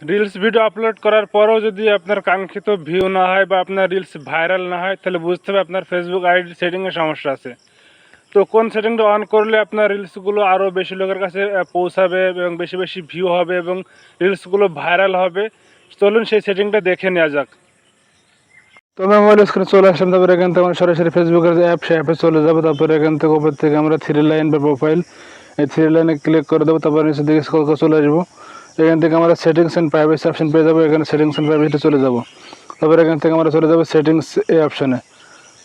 Reels video upload করার পরেও যদি আপনার কাঙ্ক্ষিত ভিউ না হয় বা আপনার রিলস ভাইরাল না হয়, তাহলে বুঝতে হবে আপনার ফেসবুক আইডি সেটিংয়ে সমস্যা আছে। তো কোন সেটিংটা অন করলে আপনার রিলসগুলো আরও বেশি লোকের কাছে পৌঁছাবে এবং বেশি বেশি ভিউ হবে এবং রিলসগুলো ভাইরাল হবে, চলুন সেই সেটিংটা দেখে নেওয়া যাক। তো আমি মোবাইল স্ক্রিনে চলে আসলাম, তারপরে এখান থেকে আমরা সরাসরি ফেসবুকের যে অ্যাপ, সেই অ্যাপে চলে যাবো। তারপরে এখান থেকে উপর থেকে আমরা থ্রি লাইন বা প্রোফাইল, এই থ্রি লাইনে ক্লিক করে দেবো। তারপরে নিচের দিকে স্ক্রল করে চলে আসবো। এখান থেকে আমরা সেটিংস অ্যান্ড প্রাইভেসি অপশন পেয়ে যাবো। এখানে সেটিংস অ্যান্ড প্রাইভেসিতে চলে যাবো। তারপরে এখান থেকে আমরা চলে যাবো সেটিংস এই অপশানে।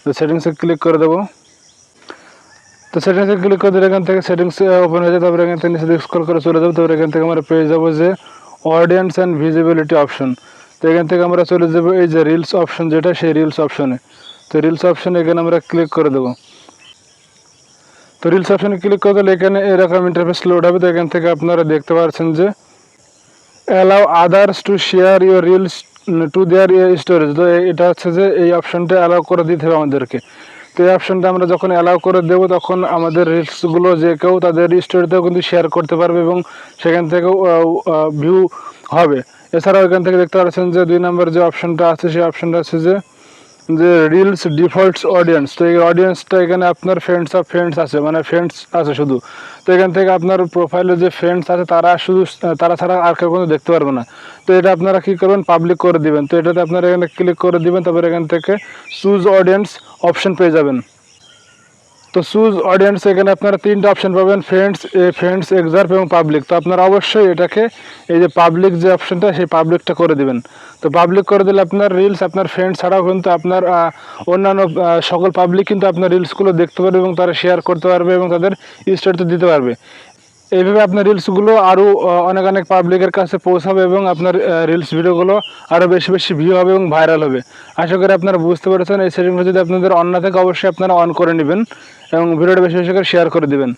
তো সেটিংসে ক্লিক করে দেবো। তো সেটিংসে ক্লিক করে দিলে এখান থেকে সেটিংস ওপেন হয়ে যায়। তারপরে এখান থেকে নিচে দিকে স্ক্রল করে চলে যাবো। তারপরে এখান থেকে আমরা পেয়ে যাবো যে অডিয়েন্স অ্যান্ড ভিজিবিলিটি অপশন। তো এখান থেকে আমরা চলে যাবো এই যে রিলস অপশন, যেটা সেই রিলস অপশনে। তো রিলস অপশনে এখানে আমরা ক্লিক করে দেবো। তো রিলস অপশনে ক্লিক করে দিলে এখানে এরকম ইন্টারফেস লোড হবে। তো এখান থেকে আপনারা দেখতে পাচ্ছেন যে allow others to share your reels to their storage. তো এটা হচ্ছে যে এই অপশনটা অ্যালাউ করে দিতে হবে আমাদেরকে। তো এই অপশনটা আমরা যখন অ্যালাউ করে দেবো, তখন আমাদের রিলসগুলো যে কেউ তাদের স্টোরিতেও কিন্তু শেয়ার করতে পারবে এবং সেখান থেকেও ভিউ হবে। এছাড়াও এখান থেকে দেখতে পাচ্ছেন যে 2 নম্বর যে অপশনটা আছে, সেই অপশনটা আছে যে রিলস ডিফল্টস অডিয়েন্স। তো এই অডিয়েন্সটা এখানে আপনার ফ্রেন্ডস অফ ফ্রেন্ডস আছে, মানে ফ্রেন্ডস আছে শুধু। তো এখান থেকে আপনার প্রোফাইলে যে ফ্রেন্ডস আছে তারা ছাড়া আর কেউ কিন্তু দেখতে পারবে না। তো এটা আপনারা কী করবেন, পাবলিক করে দিবেন। তো এটাতে আপনারা এখানে ক্লিক করে দিবেন। তারপরে এখান থেকে চুজ অডিয়েন্স অপশন পেয়ে যাবেন। তো চুজ অডিয়েন্স এখানে আপনারা 3টা অপশন পাবেন, ফ্রেন্ডস, এক্সার্ভ এবং পাবলিক। তো আপনারা অবশ্যই এটাকে এই যে পাবলিক যে অপশনটা, সেই পাবলিকটা করে দিবেন। তো পাবলিক করে দিলে আপনার রিলস আপনার ফ্রেন্ড ছাড়াও কিন্তু আপনার অন্যান্য সকল পাবলিক কিন্তু আপনার রিলসগুলো দেখতে পারবে এবং তারা শেয়ার করতে পারবে এবং তাদের স্টোরিতে দিতে পারবে। এইভাবে আপনার রিলসগুলো আরও অনেক অনেক পাবলিকের কাছে পৌঁছাবে এবং আপনার রিলস ভিডিওগুলো আরও বেশি বেশি ভিউ হবে এবং ভাইরাল হবে। আশা করি আপনারা বুঝতে পেরেছেন। এই সেটিংটা যদি আপনাদের অন না থাকে, অবশ্যই আপনারা অন করে নেবেন এবং ভিডিওটা বেশি বেশি করে শেয়ার করে দেবেন।